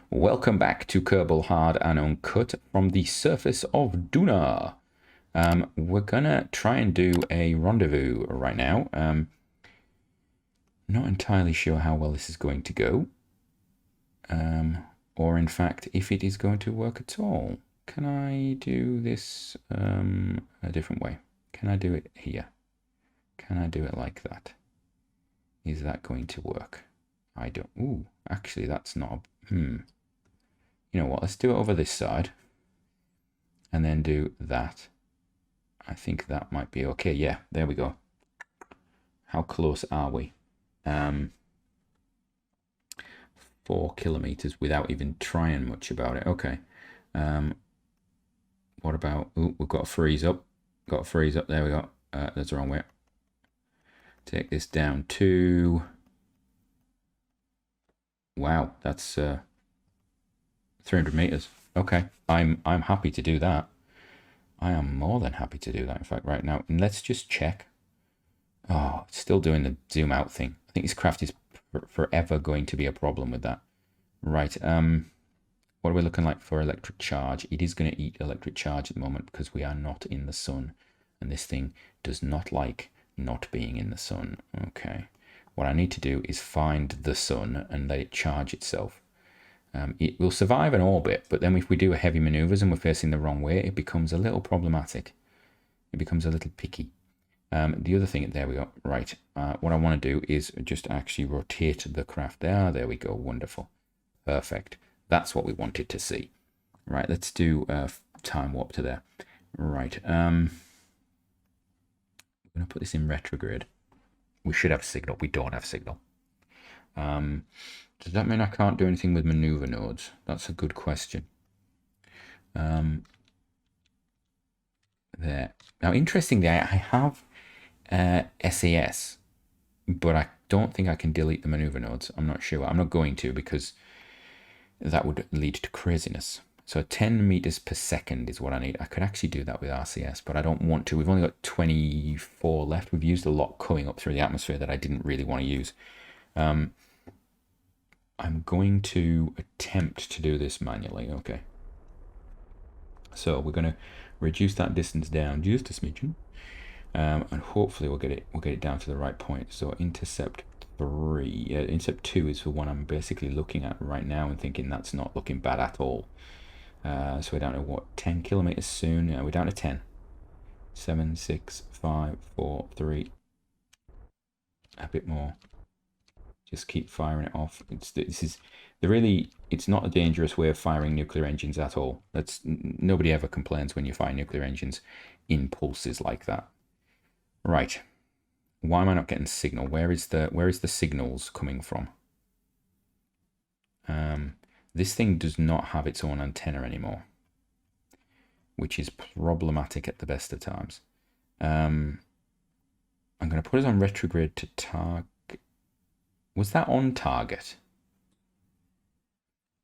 Welcome back to Kerbal Hard and Uncut from the surface of Duna. We're gonna try and do a rendezvous right now. Not entirely sure how well this is going to go. Or in fact, if it is going to work at all. Can I do this a different way? Can I do it here? Can I do it like that? Is that going to work? I don't... Ooh, actually that's not... You know what, let's do it over this side. And then do that. I think that might be okay. Yeah, there we go. How close are we? 4 kilometers without even trying much about it. Okay. What about... Ooh, we've got a freeze up. Got a freeze up. There we go. That's the wrong way. Take this down to... Wow, that's 300 meters. Okay, I'm happy to do that. I am more than happy to do that, in fact, right now. And let's just check. Oh, it's still doing the zoom out thing. I think this craft is forever going to be a problem with that. Right, what are we looking like for electric charge? It is going to eat electric charge at the moment because we are not in the sun. And this thing does not like not being in the sun. Okay. What I need to do is find the sun and let it charge itself. It will survive an orbit, but then if we do heavy maneuvers and we're facing the wrong way, it becomes a little problematic. It becomes a little picky. The other thing, there we go. Right. What I want to do is just actually rotate the craft there. There we go. Wonderful. Perfect. That's what we wanted to see. Right. Let's do time warp to there. Right. I'm going to put this in retrograde. We should have signal. We don't have signal. Does that mean I can't do anything with maneuver nodes? That's a good question. There. Now, interestingly, I have SAS, but I don't think I can delete the maneuver nodes. I'm not sure. I'm not going to because that would lead to craziness. So 10 meters per second is what I need. I could actually do that with RCS, but I don't want to. We've only got 24 left. We've used a lot coming up through the atmosphere that I didn't really want to use. I'm going to attempt to do this manually. Okay. So we're going to reduce that distance down just a smidgen, and hopefully we'll get it down to the right point. So intercept 3, intercept 2 is the one I'm basically looking at right now and thinking that's not looking bad at all. So we're down to what, 10 kilometers soon? Yeah, we're down to 10. 7, 6, 5, 4, 3. A bit more. Just keep firing it off. It's not a dangerous way of firing nuclear engines at all. Nobody ever complains when you fire nuclear engines in pulses like that. Right. Why am I not getting signal? Where is the signals coming from? This thing does not have its own antenna anymore, which is problematic at the best of times. I'm going to put it on retrograde to target. Was that on target?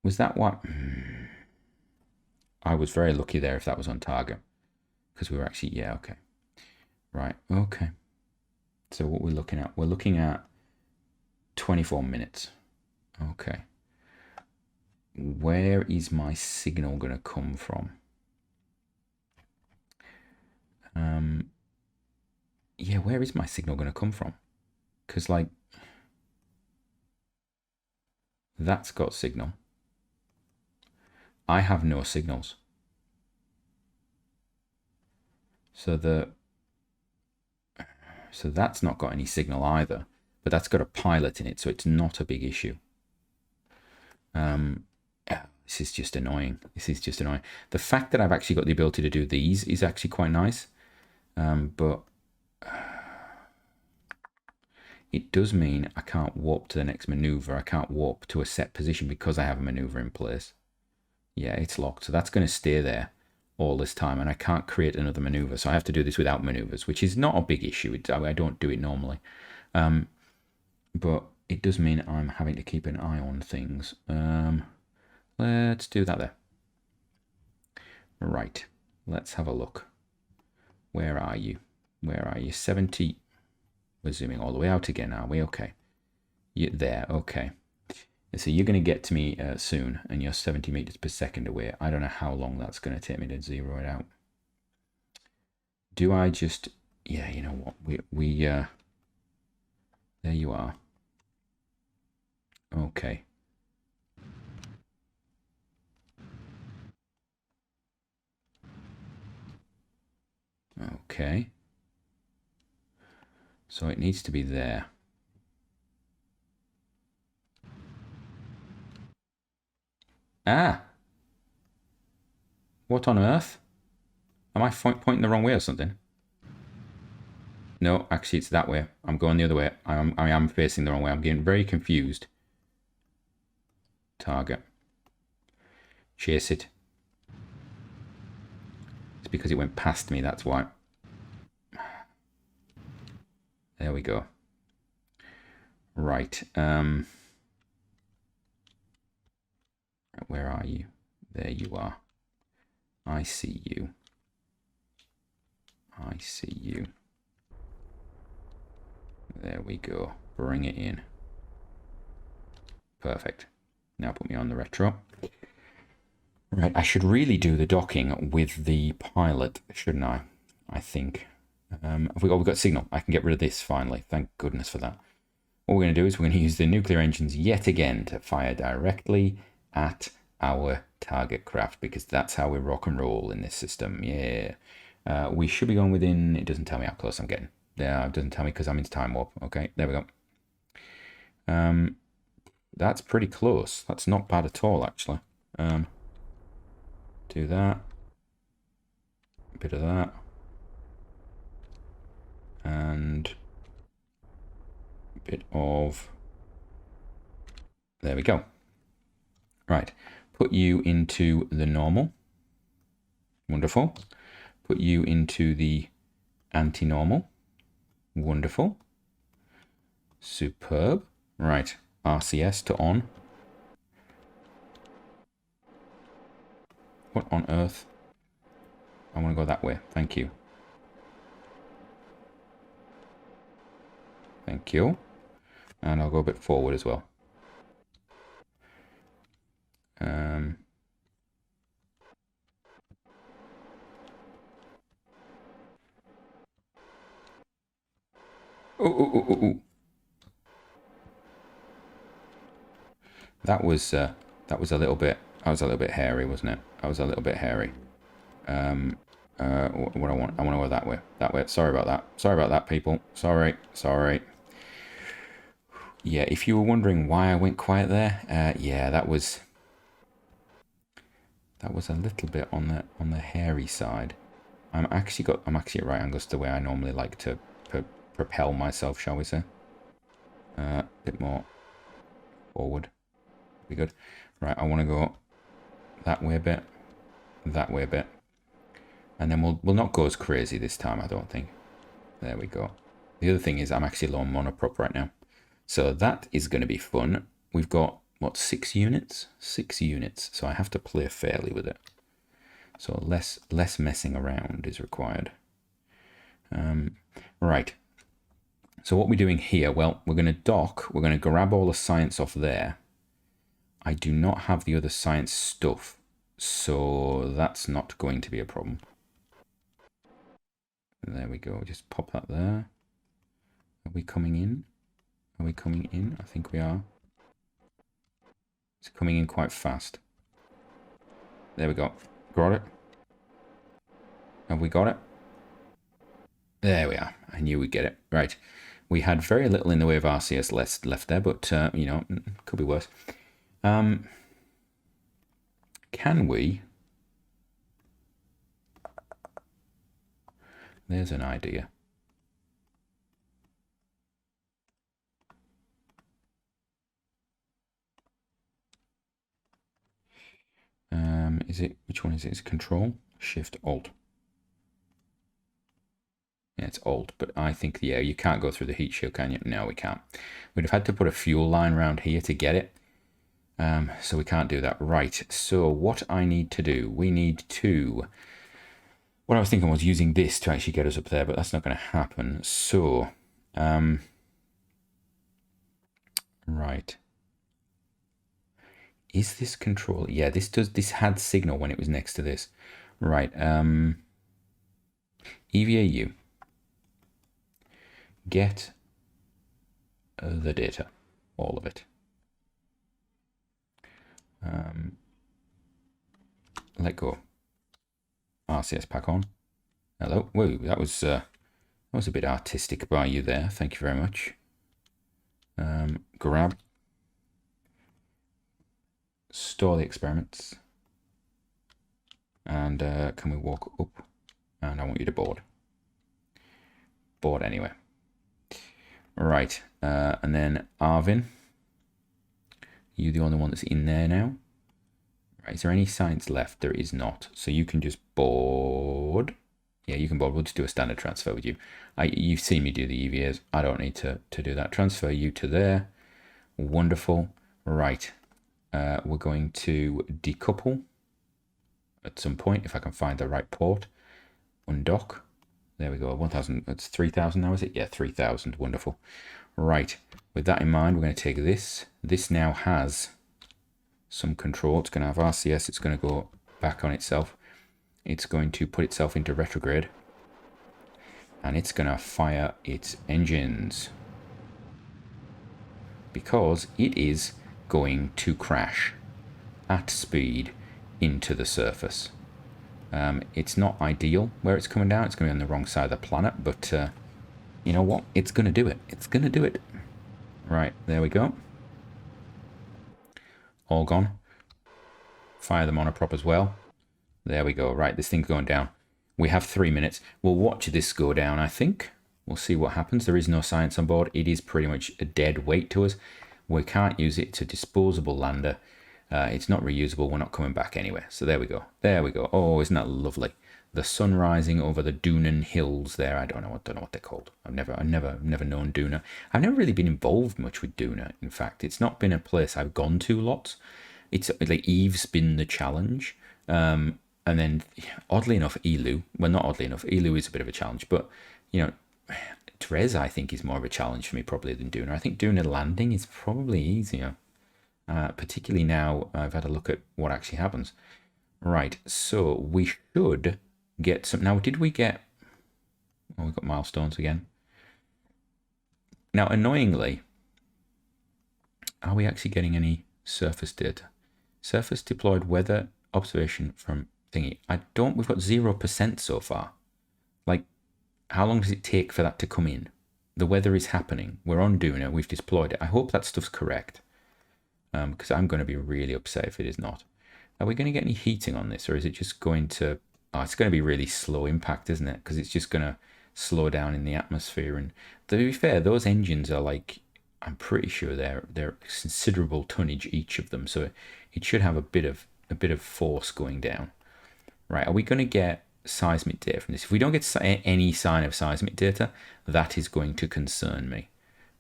Was that what? I was very lucky there if that was on target. Because we were actually, yeah, okay. Right, okay. So what we're looking at? We're looking at 24 minutes. Okay. Where is my signal going to come from? Yeah, where is my signal going to come from? Because, like, that's got signal. I have no signals. So that's not got any signal either, but that's got a pilot in it, so it's not a big issue. This is just annoying. The fact that I've actually got the ability to do these is actually quite nice, but it does mean I can't warp to the next maneuver. I can't warp to a set position because I have a maneuver in place. Yeah, it's locked. So that's going to stay there all this time, and I can't create another maneuver. So I have to do this without maneuvers, which is not a big issue. I don't do it normally. But it does mean I'm having to keep an eye on things. Let's do that there. Right. Let's have a look. Where are you? 70... We're zooming all the way out again, are we? Okay. You're there, okay. So you're going to get to me soon, and you're 70 meters per second away. I don't know how long that's going to take me to zero it out. Do I just... Yeah, you know what? There you are. Okay. Okay. So it needs to be there. Ah! What on earth? Am I pointing the wrong way or something? No, actually it's that way. I'm going the other way. I am facing the wrong way. I'm getting very confused. Target. Chase it. It's because it went past me, that's why. There we go. Right. Where are you? There you are. I see you. I see you. There we go. Bring it in. Perfect. Now put me on the retro. Right, I should really do the docking with the pilot, shouldn't I? I think. We've got signal. I can get rid of this finally. Thank goodness for that. What we're going to do is we're going to use the nuclear engines yet again to fire directly at our target craft, because that's how we rock and roll in this system. Yeah. We should be going within... It doesn't tell me how close I'm getting. Yeah, it doesn't tell me because I'm into time warp. Okay, there we go. That's pretty close. That's not bad at all, actually. Do that. A bit of that. And a bit of... There we go. Right. Put you into the normal. Wonderful. Put you into the anti-normal. Wonderful. Superb. Right. RCS to on. What on earth? I want to go that way. Thank you. Thank you. And I'll go a bit forward as well. Oh. That was a little bit... That was a little bit hairy, wasn't it? That was a little bit hairy. What I want to go that way. That way. Sorry about that. Sorry about that, people. Sorry. Yeah, if you were wondering why I went quiet there, yeah, that was a little bit on the hairy side. I'm actually at right angles to the way I normally like to propel myself, shall we say? A bit more forward. Be good. Right, I want to go that way a bit, that way a bit, and then we'll not go as crazy this time, I don't think. There we go. The other thing is I'm actually low on monoprop right now, so that is going to be fun. We've got what, 6 units? 6 units. So I have to play fairly with it. So less messing around is required. Right. So what we're doing here, well, we're going to dock. We're going to grab all the science off there. I do not have the other science stuff, so that's not going to be a problem. There we go. Just pop that there. Are we coming in? Are we coming in? I think we are. It's coming in quite fast. There we go. Got it. Have we got it? There we are. I knew we'd get it. Right. We had very little in the way of RCS left there, but, you know, could be worse. Can we... There's an idea. Is it, which one is it? Is it Control? Shift Alt. Yeah, it's Alt, but I think, yeah, you can't go through the heat shield, can you? No, we can't. We'd have had to put a fuel line around here to get it. So we can't do that. Right, so what I need to do, we need to... What I was thinking was using this to actually get us up there, but that's not going to happen. So, right. Is this control? Yeah, this had signal when it was next to this. Right. EVAU. Get the data. All of it. Let go. RCS pack on. Hello. Whoa, that was a bit artistic by you there. Thank you very much. Grab. Store the experiments. And can we walk up? And I want you to board. Board anyway. Right. And then Arvin. You're the only one that's in there now. Right. Is there any science left? There is not. So you can just board. Yeah, you can board. We'll just do a standard transfer with you. You've seen me do the EVAs. I don't need to do that. Transfer you to there. Wonderful. Right. We're going to decouple at some point if I can find the right port. Undock. There we go. 1,000. That's 3,000 now, is it? Yeah, 3,000. Wonderful. Right. With that in mind, we're going to take this. This now has some control. It's going to have RCS. It's going to go back on itself. It's going to put itself into retrograde. And it's going to fire its engines. Because it is going to crash at speed into the surface. It's not ideal where it's coming down. It's going to be on the wrong side of the planet. But you know what? It's going to do it. It's going to do it. Right, there we go. All gone. Fire the monoprop as well. There we go. Right, this thing's going down. We have 3 minutes. We'll watch this go down, I think. We'll see what happens. There is no science on board. It is pretty much a dead weight to us. We can't use it. It's a disposable lander. It's not reusable. We're not coming back anywhere. So there we go. There we go. Oh, isn't that lovely? The sun rising over the Doonan Hills there. I don't know what they're called. I've never known Doona. I've never really been involved much with Doona. In fact, it's not been a place I've gone to lots. It's like Eve's been the challenge. And then, oddly enough, Elu. Well, not oddly enough. Elu is a bit of a challenge. But, you know, Trez, I think, is more of a challenge for me probably than Doona. I think Doona landing is probably easier. Particularly now I've had a look at what actually happens. Right, so we should get some... Now, did we get... Oh, we've got milestones again. Now, annoyingly, are we actually getting any surface data? Surface deployed weather observation from thingy. We've got 0% so far. Like, how long does it take for that to come in? The weather is happening. We're on Doona. We've deployed it. I hope that stuff's correct. Because I'm going to be really upset if it is not. Are we going to get any heating on this, or is it just going to... Oh, it's going to be really slow impact, isn't it? Because it's just going to slow down in the atmosphere. And to be fair, those engines are like... I'm pretty sure they're considerable tonnage, each of them. So it should have a bit of force going down. Right, are we going to get seismic data from this? If we don't get any sign of seismic data, that is going to concern me.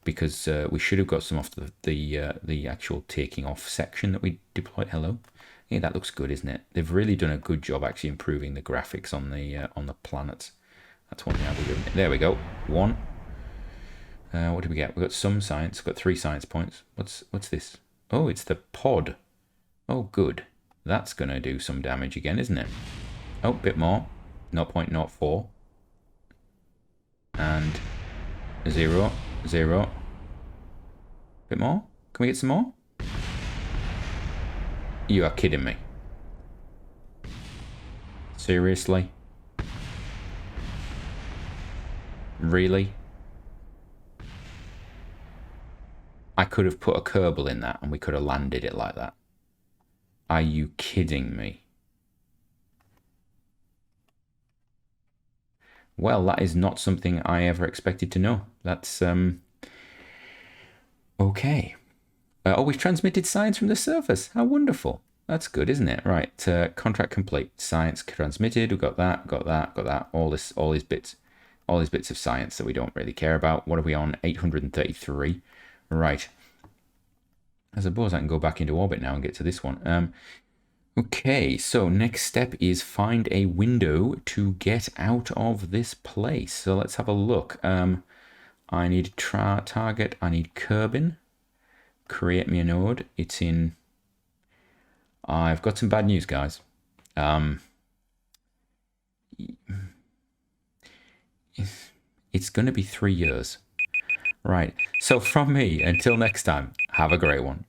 Because we should have got some off the actual taking off section that we deployed. Hello, yeah, that looks good, isn't it? They've really done a good job actually improving the graphics on the planets. That's one thing I'll be doing. There we go. One. What did we get? We got some science. Got 3 science points. What's this? Oh, it's the pod. Oh, good. That's gonna do some damage again, isn't it? Oh, bit more. 0.04 and 0. Bit more? Can we get some more? You are kidding me. Seriously? Really? I could have put a Kerbal in that and we could have landed it like that. Are you kidding me? Well, that is not something I ever expected to know. That's, okay. Oh, we've transmitted science from the surface. How wonderful. That's good, isn't it? Right, contract complete. Science transmitted. We've got that. All these bits of science that we don't really care about. What are we on? 833. Right. I suppose I can go back into orbit now and get to this one. Okay, so next step is find a window to get out of this place. So let's have a look. I need target. I need Kerbin. Create me a node. It's in I've got some bad news, guys. It's going to be 3 years. Right. So from me, until next time, have a great one.